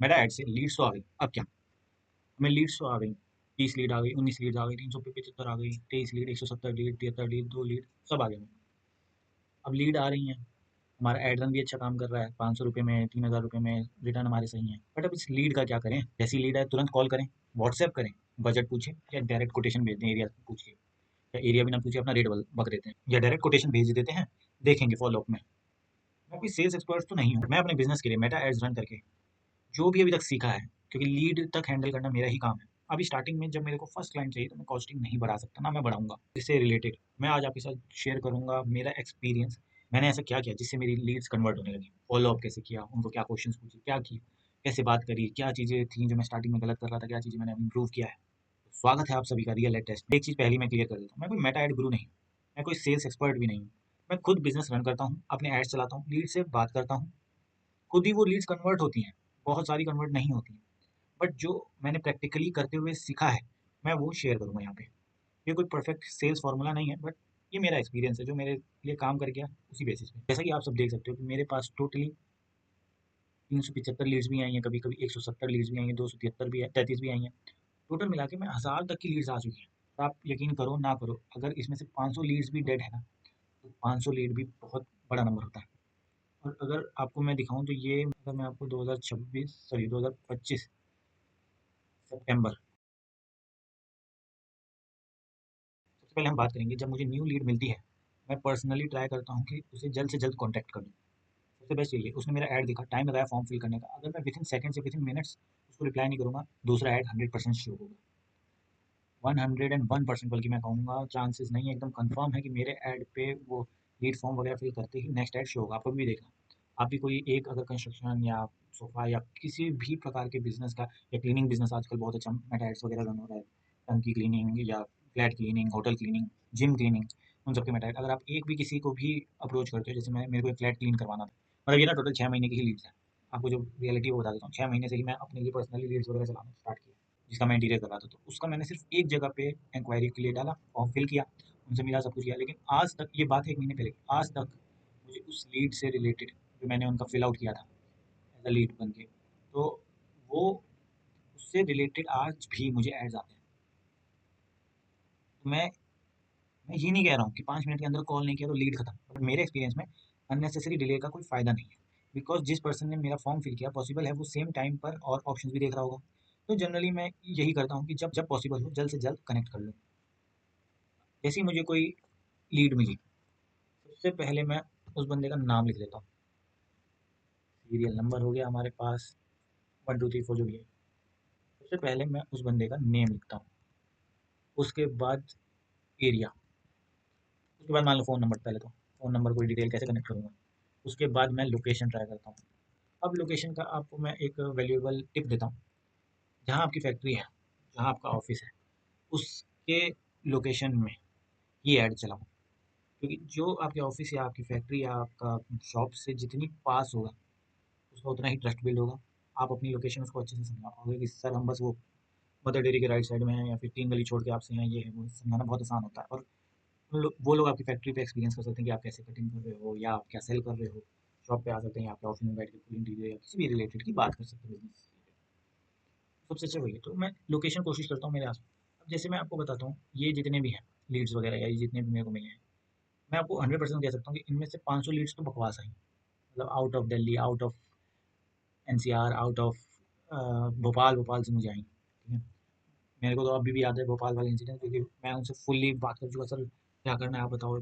मेरा ऐड से लीड्स तो आ गई, अब क्या? हमें लीड्स तो आ गई, 30 लीड आ गई, 19 लीड आ गई, 375 आ गई, 23 लीड, 170 लीड, 73 लीड, 2 लीड, सब आ गए हमें। अब लीड आ रही हैं, हमारा एड रन भी अच्छा काम कर रहा है, 500 रुपये में, 3000 रुपये में रिटर्न हमारे सही है। बट अब इस लीड का क्या करें? जैसी लीड है तुरंत कॉल करें, व्हाट्सएप करें, बजट पूछें, या डायरेक्ट कोटेशन भेज दें एरिया पूछ के, या एरिया भी ना पूछे अपना रेट बक देते हैं, या डायरेक्ट कोटेशन भेज देते हैं, देखेंगे फॉलोअप में। मैं कोई सेल्स एक्सपर्ट तो नहीं हूँ, मैं अपने बिजनेस के लिए मेटा एड्स रन करके जो भी अभी तक सीखा है, क्योंकि लीड तक हैंडल करना मेरा ही काम है। अभी स्टार्टिंग में जब मेरे को फर्स्ट क्लाइंट चाहिए तो मैं कॉस्टिंग नहीं बढ़ा सकता, ना मैं बढ़ाऊंगा। इससे रिलेटेड मैं आज आपके साथ शेयर करूंगा मेरा एक्सपीरियंस। मैंने ऐसा क्या किया जिससे मेरी लीड्स कन्वर्ट होने लगी, फॉलो अप कैसे किया, उनको क्या क्वेश्चंस पूछे, क्या किया, कैसे बात करी, क्या चीज़ें थी जो मैं स्टार्टिंग में गलत कर रहा था, क्या चीज़ें मैंने इंप्रूव किया है। तो स्वागत है आप सभी का रियल एड टेस्ट। एक चीज़ पहली मैं क्लियर कर देता हूँ, मैं कोई मेटा एड गुरु नहीं हूँ, मैं कोई सेल्स एक्सपर्ट भी नहीं हूँ। मैं खुद बिजनेस रन करता हूँ, अपने एड्स चलाता हूँ, लीड से बात करता हूँ, खुद ही वो लीड्स कन्वर्ट होती हैं, बहुत सारी कन्वर्ट नहीं होती हैं। बट जो मैंने प्रैक्टिकली करते हुए सीखा है, मैं वो शेयर करूँगा यहाँ पे। ये कोई परफेक्ट सेल्स फार्मूला नहीं है, बट ये मेरा एक्सपीरियंस है जो मेरे लिए काम कर गया उसी बेसिस पे। जैसा कि आप सब देख सकते हो कि मेरे पास टोटली 375 लीड्स भी आई हैं, कभी कभी 170 लीड्स भी आई हैं, 273 भी 33 भी आई हैं। टोटल मिला के मैं 1000 तक की लीड्स आ चुकी हैं। तो आप यकीन करो ना करो, अगर इसमें से 500 लीड्स भी डेड है ना, तो 500 लीड भी बहुत बड़ा नंबर होता है। और अगर आपको मैं दिखाऊं तो ये, अगर मैं आपको 2026 सॉरी 2025 सितंबर, सबसे पहले हम बात करेंगे जब मुझे न्यू लीड मिलती है, मैं पर्सनली ट्राई करता हूँ कि उसे जल्द से जल्द कॉन्टैक्ट कर दूँ। सबसे बेस्ट यही है, उसने मेरा ऐड देखा, टाइम लगाया फॉर्म फिल करने का, अगर मैं विथिन सेकंड से विथिन मिनट्स उसको रिप्लाई नहीं करूँगा, दूसरा ऐड 100% शो होगा। 101%, बल्कि मैं कहूँगा चांसेस नहीं है, एकदम कंफर्म है कि मेरे ऐड पे वो लीड फॉर्म वगैरह फिल करते ही नेक्स्ट ऐड शो होगा। आपको भी देखना, आप भी कोई एक अगर कंस्ट्रक्शन या सोफा या किसी भी प्रकार के बिजनेस का, या क्लीनिंग बिजनेस आजकल बहुत अच्छा मेटा एड्स वगैरह रन हो रहा है, टंकी क्लीनिंग या flat cleaning, hotel cleaning, gym cleaning, उन सबके मेटा एड, अगर आप एक भी किसी को भी अप्रोच करते हो, जैसे मैं, मेरे को एक फ्लैट क्लीन करवाना था, मतलब ये ना टोटल 6 महीने की ही लीड्स है। आपको जो रियलिटी वो बता देता हूँ, 6 महीने से ही मैं अपने लिए पर्सनली लीड्स वगैरह चलाना स्टार्ट किया, जिसका मैं इंटीरियर कर रहा था। तो उसका मैंने सिर्फ एक जगह पे इंक्वायरी के लिए डाला, फॉर्म फिल किया, उनसे मिला, सब कुछ किया, लेकिन आज तक, ये बात है 1 महीने पहले की, आज तक मुझे उस लीड से रिलेटेड जो मैंने उनका फिल आउट किया था एज अ लीड बन के, तो वो उससे रिलेटेड आज भी मुझे एड्स आते हैं। तो मैं ये नहीं कह रहा हूँ कि 5 मिनट के अंदर कॉल नहीं किया तो लीड खत्म, बट मेरे एक्सपीरियंस में अननेसेसरी डिले का कोई फायदा नहीं है। बिकॉज जिस पर्सन ने मेरा फॉर्म फिल किया, पॉसिबल है वो सेम टाइम पर और ऑप्शन भी देख रहा होगा। तो जनरली मैं यही करता हूँ कि जब जब पॉसिबल हो जल्द से जल्द कनेक्ट कर लूँ। जैसे ही मुझे कोई लीड मिली, सबसे पहले मैं उस बंदे का नाम लिख लेता हूँ, सीरियल नंबर हो गया हमारे पास, 1 2 3 4 जो भी है। सबसे पहले मैं उस बंदे का नेम लिखता हूँ, उसके बाद एरिया, उसके बाद मान लो फ़ोन नंबर, पहले तो फ़ोन नंबर कोई डिटेल कैसे कनेक्ट करूँगा। उसके बाद मैं लोकेशन ट्राई करता हूँ। अब लोकेशन का आपको मैं एक वैल्यूएबल टिप देता हूँ, जहाँ आपकी फैक्ट्री है, जहाँ आपका ऑफिस है, उसके लोकेशन में ये ऐड चलाओ। क्योंकि जो आपके ऑफिस या आपकी फैक्ट्री या आपका शॉप से जितनी पास होगा, उसका उतना ही ट्रस्ट बिल्ड होगा। आप अपनी लोकेशन उसको अच्छे से समझा पाओगे कि सर हम बस वो मदर डेयरी के राइट साइड में हैं, या फिर 3 गली छोड़ के आपसे हैं, ये है वो है, समझाना बहुत आसान होता है। और वो लोग आपकी फैक्ट्री पे एक्सपीरियंस कर सकते हैं कि आप कैसे कटिंग कर रहे हो, या आप क्या सेल कर रहे हो। शॉप पे आ सकते हैं, या आपके ऑफिस में बैठ के फुल इंटीरियर या किसी भी रिलेटेड की बात कर सकते हैं बिजनेस। सबसे अच्छा वही है, तो मैं लोकेशन कोशिश करता हूँ मेरे आस। अब जैसे मैं आपको बताता हूँ, ये जितने भी हैं लीड्स वगैरह, या ये जितने भी मेरे को मिले हैं, मैं आपको 100% कह सकता हूँ कि इनमें से 500 लीड्स तो बकवास आई, मतलब out of Delhi, out of NCR, out of Bhopal, Bhopal से मुझे आई, ठीक है। मेरे को तो अभी भी याद है भोपाल वाला इंसिडेंट, क्योंकि मैं उनसे फुल्ली बात कर चुका, सर क्या करना है आप बताओ।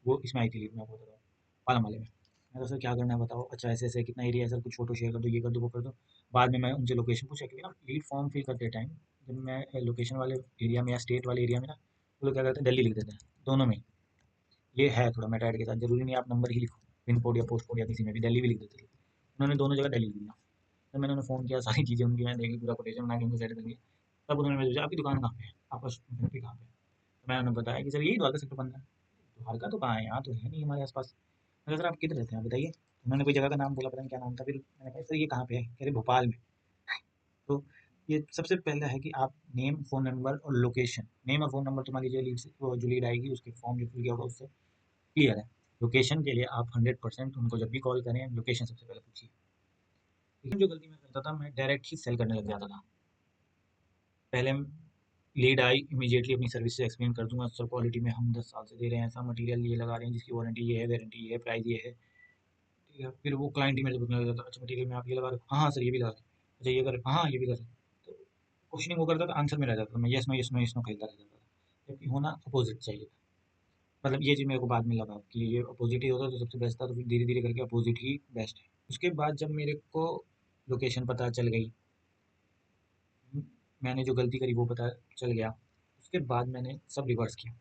वो इसमें आई थी लीड, मैं आपको बता रहा हूँ, पालम वाले में। मैं कहा सर क्या करना है बताओ, अच्छा ऐसे ऐसे कितना एरिया है सर, कुछ फोटो शेयर कर दो, ये कर दो, वो कर दो। बाद में मैं उनसे लोकेशन पूछा, क्योंकि ना लीड फॉर्म फिल करते टाइम जब मैं लोकेशन वाले एरिया में या स्टेट वाले एरिया में ना, वो लोग क्या करते हैं दिल्ली लिख देते हैं दोनों में। ये है थोड़ा मेटा ऐड के साथ, जरूरी नहीं आप नंबर ही लिखो, पिन कोड या पोस्ट कोड या किसी में भी दिल्ली भी लिख देते थे। उन्होंने दोनों जगह दिल्ली लिख दिया। तो मैंने उन्हें फ़ोन किया, सारी चीज़ें उनकी मैंने देखी, पूरा कोटेशन बना के उनको सेट कर दिया। तब उन्होंने मुझे पूछा आपकी दुकान कहाँ पे है, आपका फैक्ट्री कहाँ पे है। तो मैंने उन्हें बताया कि सर यही द्वारका सेक्टर 15। द्वारका तो कहाँ है, यहाँ तो है नहीं हमारे आसपास। मैंने कहा सर आप किधर रहते हैं आप बताइए। उन्होंने कोई जगह का नाम बोला, पता नहीं क्या नाम था, फिर मैंने कहा सर ये कहाँ पे है, कह रहे भोपाल में। तो ये सबसे पहला है कि आप नेम, फ़ोन नंबर और लोकेशन, नेम और फ़ोन नंबर तो मान लीजिए लीड से वो जो लीड आएगी उसके फॉर्म जो फिल किया होगा उससे क्लियर है। लोकेशन के लिए आप 100% उनको जब भी कॉल करें, लोकेशन सबसे पहले पूछिए। लेकिन जो गलती मैं करता था, मैं डायरेक्ट ही सेल करने लग जाता था। पहले लीड आई, इमीडिएटली अपनी सर्विस से एक्सप्लेन कर दूंगा, सर क्वालिटी में हम 10 साल से दे रहे हैं, ऐसा मटेरियल ये लगा रहे हैं जिसकी वारंटी ये है, वारंटी ये है, प्राइस ये है। ठीक है, फिर वो क्लाइंट ही मेरे से पूछने लग जाता, अच्छा मटेरियल में आप ये लगा रहे हो, हाँ हाँ सर ये भी लगा रहे हैं, अच्छा ये कर रहे हो? हाँ हाँ ये भी कर रहे हैं। तो क्वेश्चनिंग वो करता था, आंसर में रह जाता था, मैं yes no yes no yes no खेलता रह जाता था, जबकि होना अपोजिट चाहिए था। मतलब ये चीज़ मेरे को बाद में लगा कि ये अपोजिट ही होता तो सबसे बेस्ट था, तो फिर धीरे धीरे करके अपोजिट ही बेस्ट है। उसके बाद जब मेरे को लोकेशन पता चल गई, मैंने जो गलती करी वो पता चल गया, उसके बाद मैंने सब रिवर्स किया।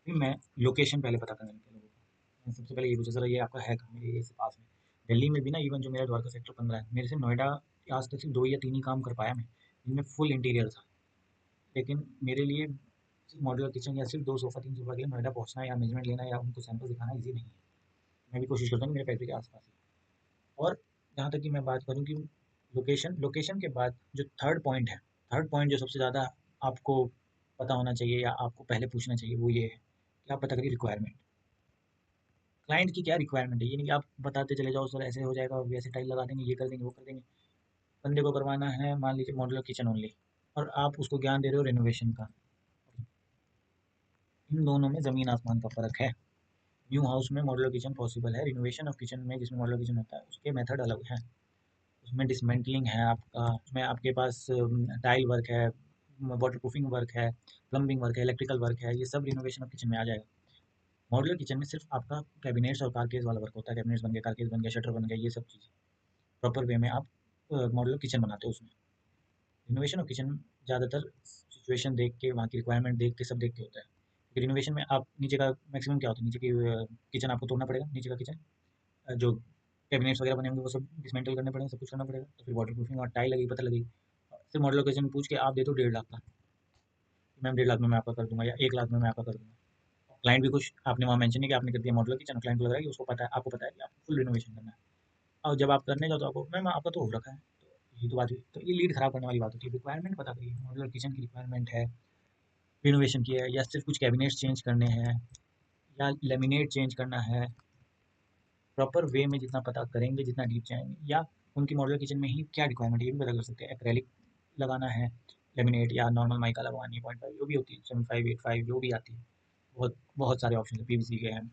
फिर मैं लोकेशन पहले पता करने लगा लोगों को। मैंने सबसे पहले ये पूछा, सर ये आपका है कहाँ? मेरे ये से पास में। दिल्ली में भी ना, इवन जो मेरा द्वारका सेक्टर 15 है, मेरे से नोएडा आज तक सिर्फ 2 या 3 ही काम कर पाया मैं, जिनमें फुल इंटीरियर था। लेकिन मेरे लिए सिर्फ मॉड्यूलर किचन या सिर्फ 2 सोफ़ा 3 सोफ़ा के लिए नोएडा पहुँचना या मेजरमेंट लेना या उनको सैंपल दिखाना ईज़ी नहीं है। मैं भी कोशिश करता हूँ कि मेरे फैक्ट्री के आस-पास ही। और जहाँ तक कि मैं बात करूँ कि लोकेशन लोकेशन के बाद जो थर्ड पॉइंट है, थर्ड पॉइंट जो सबसे ज़्यादा आपको पता होना चाहिए या आपको पहले पूछना चाहिए, वो ये है कि आप पता करिए रिक्वायरमेंट। क्लाइंट की क्या रिक्वायरमेंट है, ये नहीं कि आप बताते चले जाओ सर ऐसे हो जाएगा, वैसे टाइल लगा देंगे, ये कर देंगे, वो कर देंगे। बंदे को करवाना है मान लीजिए मॉड्यूलर किचन ओनली, और आप उसको ज्ञान दे रहे हो रेनोवेशन का। इन दोनों में ज़मीन आसमान का फ़र्क है। न्यू हाउस में मॉड्यूलर किचन पॉसिबल है, रिनोवेशन ऑफ किचन में जिसमें मॉड्यूलर किचन होता है उसके मेथड अलग हैं। उसमें डिसमेंटलिंग है आपका, उसमें आपके पास टाइल वर्क है, वाटर प्रूफिंग वर्क है, प्लम्बिंग वर्क है, इलेक्ट्रिकल वर्क है, ये सब रिनोवेशन ऑफ किचन में आ जाएगा। मॉड्यूलर किचन में सिर्फ आपका कैबिनेट्स और कारकेज वाला वर्क होता है, कैबिनेट्स बन गए, कारकेज बन गया, शटर बन गया, ये सब चीज़ें प्रॉपर वे में आप मॉड्यूलर किचन बनाते हो उसमें। रिनोवेशन ऑफ किचन ज़्यादातर सिचुएशन देख के, वहाँ की रिक्वायरमेंट देख के, सब देख के होता है। क्योंकि रिनोवेशन में आप नीचे का मैक्सिमम क्या होता है, नीचे की किचन आपको तोड़ना पड़ेगा, नीचे का किचन जो कैबिनेट्स वगैरह बने होंगे वो सब डिसमेंटल करने पड़ेंगे, सब कुछ करना पड़ेगा, तो फिर वाटर प्रूफिंग और टाइल लगेगी, पता लगेगी। फिर मॉडल लोकेशन पूछ के आप दे दो 1.5 लाख का, मैम 1.5 लाख में मैं आपका कर दूंगा या 1 लाख में मैं आपका कर दूंगा। क्लाइंट भी खुश, आपने वहाँ मेंशन नहीं कि आपने कर दिया मॉडल किचन, क्लाइंट को लग रहा है कि उसको पता है, आपको पता है कि आपको फुल रिनोवेशन करना है। और जब आप करने जाओ तो आपको मैम आपका तो हो रखा है, तो यही तो बात हुई। तो ये लीड खराब करने वाली बात होती है। रिक्वायरमेंट पता करिए, मॉडल किचन की रिक्वायरमेंट है, रिनोवेशन की है, या सिर्फ कुछ कैबिनेट्स चेंज करने हैं, या लेमिनेट चेंज करना है। प्रॉपर वे में जितना पता करेंगे, जितना डीप जाएंगे, या उनकी मॉडल किचन में ही क्या रिक्वायरमेंट है ये भी पता कर सकते हैं। एक्रेलिक लगाना है, लेमिनेट या नॉर्मल माइका लगवानी है 0.5 जो भी होती है, 7585 जो भी आती है, बहुत बहुत सारे ऑप्शन है, पीवीसी के हैं।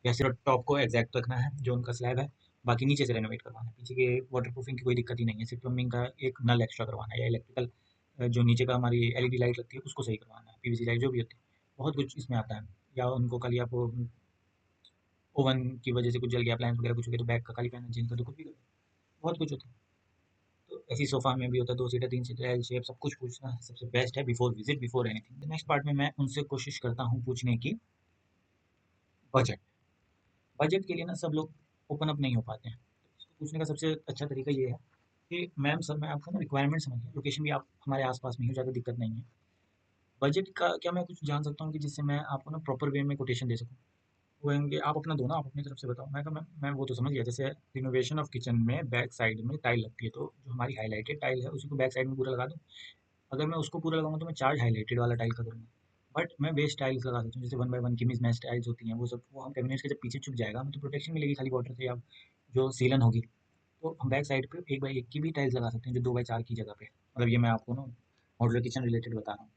या सिर्फ टॉप को एग्जैक्ट रखना है जो उनका स्लैब है, बाकी नीचे से रेनोवेट करवाना है। पीछे के वाटर प्रूफिंग की कोई दिक्कत ही नहीं है, सिर्फ प्लम्बिंग का एक नल एक्स्ट्रा करवाना है, या इलेक्ट्रिकल जो नीचे का हमारी एलईडी लाइट लगती है उसको सही करवाना है, पीवीसी लाइट जो भी होती है, बहुत कुछ इसमें आता है। या उनको खाली आप ओवन की वजह से कुछ जल गया, अप्लायंस वगैरह कुछ हो गया, तो बैग का खाली पैनल चेंज कर दो, कुछ भी कर दो, बहुत कुछ होता है। तो ऐसी सोफा में भी होता है, 2 सीटर 3 सीटर, एल शेप, सब कुछ पूछना है सबसे बेस्ट है before visit, before anything. Next part में मैं उनसे कोशिश करता हूँ पूछने की बजट। बजट के लिए ना सब लोग ओपन अप नहीं हो पाते हैं, तो इसको पूछने का सबसे अच्छा तरीका ये है कि मैम सर मैं आपका ना रिक्वायरमेंट समझिए, लोकेशन भी आप हमारे आसपास में ही हो, ज़्यादा दिक्कत नहीं है, बजट का क्या मैं कुछ जान सकता हूँ कि जिससे मैं आपको ना प्रॉपर वे में कोटेशन दे सकूँ। वो कहेंगे आप अपना दो ना, आप अपनी तरफ से बताओ। मैं कहा मैं वो तो समझ गया, जैसे रिनोवेशन ऑफ किचन में बैक साइड में टाइल लगती है, तो जो हमारी हाईलाइटेड टाइल है उसी को बैक साइड में पूरा लगा दूँ। अगर मैं उसको पूरा लगाऊंगा तो मैं चार्ज हाईलाइटेड वाला टाइल का करूँगा। बट मैं बेस टाइल्स लगा सकता हूँ, जैसे 1 बाय 1 की मिसमैच टाइल्स होती हैं, वो सब वो हम कैबिनेट्स के जब पीछे चुप जाएगा हमें तो प्रोटेक्शन मिलेगी खाली वाटर से, या जो सीलन होगी। तो हम बैक साइड पे 1 बाय 1 की भी टाइल्स लगा सकते हैं, जो 2 बाय 4 की जगह पे। मतलब ये मैं आपको ना मॉडुलर किचन रिलेटेड बता रहा हूँ।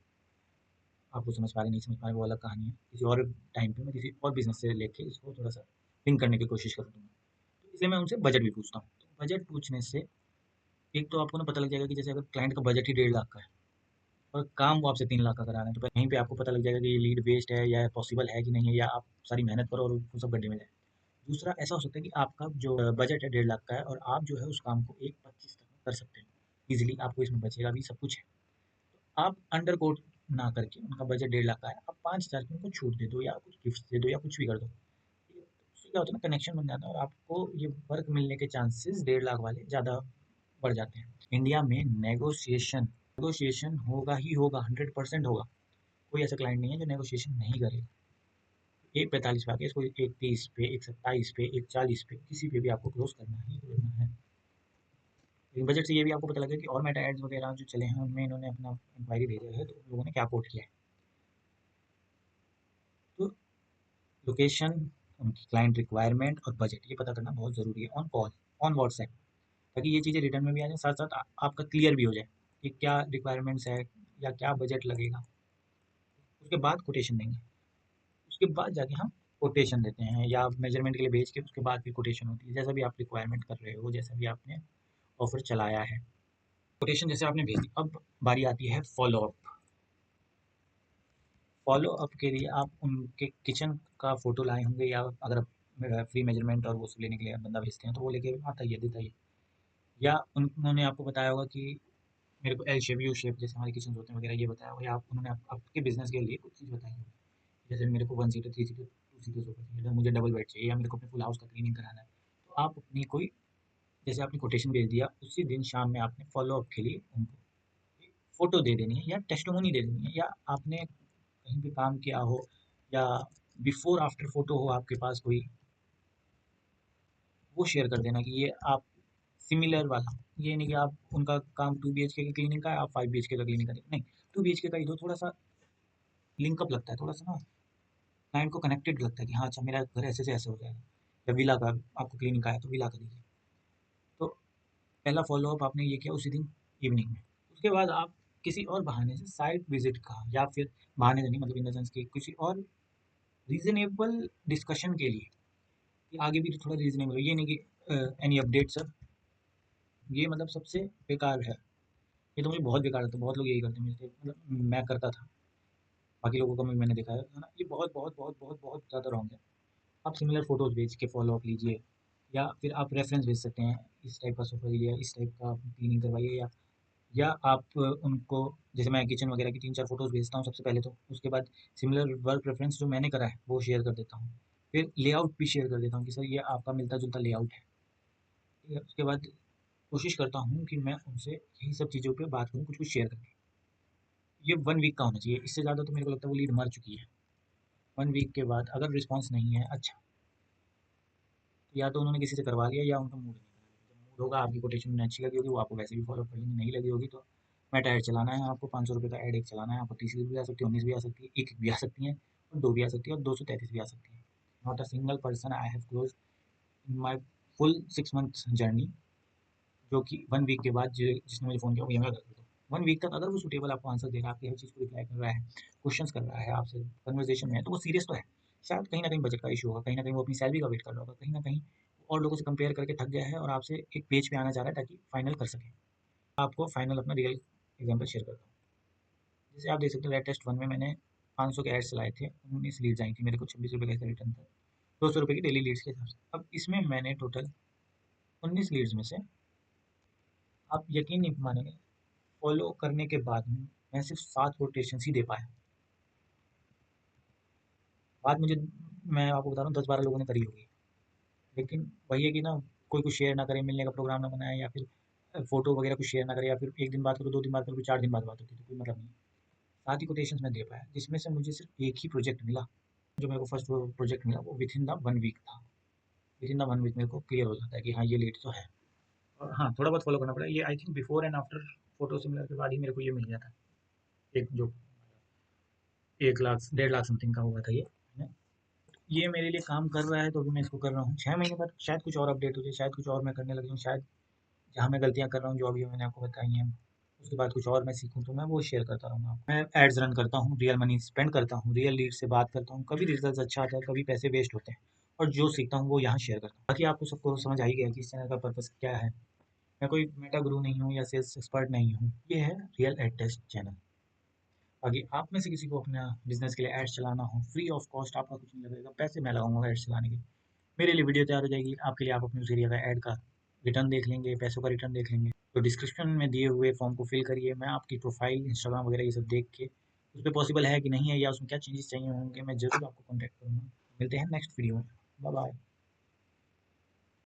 आपको समझ पा रहे नहीं समझ पा रहे वो अलग कहानी है, किसी और टाइम पे मैं किसी और बिजनेस से लेके इसको थोड़ा सा लिंक करने की कोशिश करूँगा। तो इसलिए मैं उनसे बजट भी पूछता हूँ। तो बजट पूछने से एक तो आपको ना पता लग जाएगा कि जैसे अगर क्लाइंट का बजट ही 1.5 लाख का है और काम वो आपसे 3 लाख का करा रहे हैं, तो यहीं पे आपको पता लग जाएगा कि ये लीड वेस्ट है या पॉसिबल है कि नहीं है, या आप सारी मेहनत करो और वो सब गड्ढे में जाए। दूसरा ऐसा हो सकता है कि आपका जो बजट है 1.5 लाख का है और आप जो है उस काम को 1.25 तक में कर सकते हैं ईजिली, आपको इसमें बचेगा भी, सब कुछ है। आप अंडर कोट ना करके, उनका बजट 1.5 लाख का है, आप 5,000 की उनको छूट दे दो या कुछ गिफ्ट दे दो या कुछ भी कर दो। ठीक है? तो उससे क्या होता है ना, कनेक्शन बन जाता है और आपको ये वर्क मिलने के चांसेस 1.5 लाख वाले ज़्यादा बढ़ जाते हैं। इंडिया में नेगोशिएशन नेगोशिएशन होगा ही होगा, 100% होगा। कोई ऐसा क्लाइंट नहीं है जो नेगोशिएशन नहीं करेगा। एक 45 पे आके इसको एक 30 पे, एक 27 पे, एक 40 पे, किसी पे भी आपको क्लोज करना ही करना है। लेकिन बजट से ये भी आपको पता लगे कि और मेटा एड्स वगैरह जो चले हैं उनमें इन्होंने अपना इंक्वायरी भेजा है, तो उन लोगों ने क्या कोट किया है। तो लोकेशन, उनकी क्लाइंट रिक्वायरमेंट और बजट ये पता करना बहुत ज़रूरी है ऑन कॉल, ऑन व्हाट्सएप, ताकि ये चीज़ें रिटर्न में भी आ जाए, साथ साथ आपका क्लियर भी हो जाए कि क्या रिक्वायरमेंट्स है या क्या बजट लगेगा। उसके बाद कोटेशन देंगे, उसके बाद जाके हम कोटेशन देते हैं या मेजरमेंट के लिए भेज के उसके बाद फिर कोटेशन होती है, जैसा भी आप रिक्वायरमेंट कर रहे हो, जैसा भी आपने ऑफर चलाया है। कोटेशन जैसे आपने भेज दी, अब बारी आती है फॉलो अप। फॉलो अप के लिए आप उनके किचन का फ़ोटो लाए होंगे, या अगर आप फ्री मेजरमेंट और वो सब लेने के लिए बंदा भेजते हैं तो वो लेके आता ही है, देता ही है। या उन्होंने आपको बताया होगा कि मेरे को एल शेप, यू शेप जैसे हमारे किचन होते हैं वगैरह ये बताया होगा, या उन्होंने आपके बिजनेस के लिए कुछ चीज़ बताई होगी। जैसे मेरे को 1 सीटर, 3 सीटर, 2 सीटर सोफा चाहिए, मुझे डबल बेड चाहिए, या मेरे को अपने फुल हाउस का क्लीनिंग कराना है। तो आप अपनी कोई, जैसे आपने कोटेशन भेज दिया, उसी दिन शाम में आपने फॉलो अप के लिए उनको फ़ोटो दे देनी है या टेस्टिमोनी दे देनी है, या आपने कहीं पे काम किया हो या बिफोर आफ्टर फ़ोटो हो आपके पास कोई, वो शेयर कर देना कि ये आप सिमिलर वाला। ये नहीं कि आप उनका काम 2 बीएचके की क्लीनिंग का है, आप 5 बीएचके का क्लीनिंग करें, नहीं, 2 बीएचके का ही दो, थोड़ा सा लिंकअप लगता है, थोड़ा सा ना क्लाइंट को कनेक्टेड लगता है कि हाँ अच्छा मेरा घर ऐसे से ऐसे हो जाएगा। या विला का आपको क्लीनिंग का है तो विला का दीजिए। तो पहला फॉलो अप आपने ये किया उसी दिन इवनिंग में। उसके बाद आप किसी और बहाने से साइट विजिट का, या फिर बहाने से नहीं, मतलब इन द सेंस कि किसी और रीजनेबल डिस्कशन के लिए, कि आगे भी तो थोड़ा रीजनेबल हो, ये नहीं कि एनी अपडेट सर, ये मतलब सबसे बेकार है। ये तो मुझे बहुत बेकार लगता है, बहुत लोग यही करते हैं, मुझे मतलब मैं करता था, बाकी लोगों का भी मैंने देखा है ना, ये बहुत बहुत बहुत बहुत बहुत ज़्यादा रॉन्ग है। आप सिमिलर फोटोज़ भेज के फॉलो अप लीजिए, या फिर आप रेफरेंस भेज सकते हैं, इस टाइप का सोफा लिया, इस टाइप का क्लीनिंग करवाइए, या आप उनको, जैसे मैं किचन वगैरह की 3-4 फोटोज़ भेजता हूँ सबसे पहले, तो उसके बाद सिमिलर वर्क रेफरेंस जो मैंने करा है वो शेयर कर देता हूँ। फिर लेआउट भी शेयर कर देता हूँ कि सर ये आपका मिलता जुलता लेआउट है, ठीक है। उसके बाद कोशिश करता हूँ कि मैं उनसे यही सब चीज़ों पे बात करूँ, कुछ कुछ शेयर करके। ये 1 वीक का होना चाहिए, इससे ज़्यादा तो मेरे को लगता है वो लीड मर चुकी है। 1 वीक के बाद अगर रिस्पॉन्स नहीं है अच्छा, तो या तो उन्होंने किसी से करवा लिया या उनका मूड नहीं है। जब मूड होगा, आपकी कोटेशन उन्हें अच्छी लगी होगी, वो आपको वैसे भी फॉलो कर लेंगे, नहीं लगी होगी तो मेटा ऐड चलाना है आपको, 500 रुपये का ऐड एक चलाना है आपको, 30 भी आ सकती है, 19 भी आ सकती है, 1 भी आ सकती है, और 2 भी आ सकती है, और 233 भी आ सकती है। Not a single person I have close in my full 6 months journey, जो कि 1 वीक के बाद जिसने मुझे फ़ोन किया वो यंगा कर दो। 1 वीक तक अगर वो सूटेबल आपको आंसर दे रहा है, आपकी हर चीज़ को रिप्लाई कर रहा है, क्वेश्चंस कर रहा है, आपसे कन्वर्सेशन में है, तो वो सीरियस तो है। शायद कहीं न कहीं बजट का इश्यू होगा, कहीं न कहीं वो अपनी सैलरी का वेट कर रहा होगा, कहीं न कहीं और लोगों से कंपेयर करके थक गया है और आपसे एक पेज पे आना चाह रहा है ताकि फाइनल कर सके। आपको फाइनल अपना रियल एग्ज़ाम्पल शेयर करता हूँ। जैसे आप देख सकते हो, रेड टेस्ट 1 में मैंने 500 के एड्स चलाए थे, 19 लीड्स आई थी, मेरे को 26 रुपये का रिटर्न था, 200 रुपये की डेली लीड्स के हिसाब से। अब इसमें मैंने टोटल 19 लीड्स में से, आप यकीन नहीं मानेंगे, फॉलो करने के बाद में मैं सिर्फ 7 कोटेशन ही दे पाया। बात मुझे, मैं आपको बता रहा हूँ, 10-12 लोगों ने करी होगी, लेकिन वही है कि ना, कोई कुछ शेयर ना करे, मिलने का प्रोग्राम ना बनाए, या फिर फोटो वगैरह कुछ शेयर ना करे, या फिर एक दिन बात करो, 2 दिन बात करो, 4 दिन बाद बात होती है, तो कोई मतलब नहीं। 7 ही कोटेशन मैं दे पाया, जिसमें से मुझे सिर्फ एक ही प्रोजेक्ट मिला। जो मेरे को फर्स्ट प्रोजेक्ट मिला वो विद इन द 1 वीक था। विद इन द 1 वीक मेरे को क्लियर हो जाता है कि हाँ ये लेट तो है। और हाँ, थोड़ा बहुत फॉलो करना पड़ा, ये I think before and after photo similar के बाद ही मेरे को ये मिल गया था, एक जो 1 लाख 1.5 लाख समथिंग का हुआ था ये, है ना? ये मेरे लिए काम कर रहा है तो अभी मैं इसको कर रहा हूँ। 6 महीने बाद शायद कुछ और अपडेट हो जाए, शायद कुछ और मैं करने लग जाऊँ, शायद जहाँ मैं गलतियाँ कर रहा हूँ जो अभी मैंने आपको बताई हैं, उसके बाद कुछ और मैं सीखूँ तो मैं वो शेयर करता रहूँगा। मैं एड्स रन करता हूँ, रियल मनी स्पेंड करता हूँ, रियल लीड से बात करता हूँ, कभी रिजल्ट अच्छा आता है, कभी पैसे वेस्ट होते हैं, और जो सीखता हूँ वो यहाँ शेयर करता हूँ। बाकी आपको सबको समझ आ ही गया कि इस चैनल का पर्पज़ क्या है। मैं कोई मेटा गुरु नहीं हूँ या सेल्स एक्सपर्ट नहीं हूँ, ये है रियल एड टेस्ट चैनल। बाकी आप में से किसी को अपना बिजनेस के लिए एड्स चलाना हो, फ्री ऑफ कॉस्ट, आपका कुछ नहीं लगेगा, पैसे मैं लगाऊंगा एड्स चलाने के, मेरे लिए वीडियो तैयार हो जाएगी, आपके लिए आप अपने उस एरिया का ऐड का रिटर्न देख लेंगे, पैसों का रिटर्न देख लेंगे। तो डिस्क्रिप्शन में दिए हुए फॉर्म को फिल करिए, मैं आपकी प्रोफाइल, इंस्टाग्राम वगैरह ये सब देख के उस पर पॉसिबल है कि नहीं है, या उसमें क्या चेंजेस चाहिए होंगे, मैं ज़रूर आपको कॉन्टैक्ट करूँगा। मिलते हैं नेक्स्ट वीडियो में। Bye bye.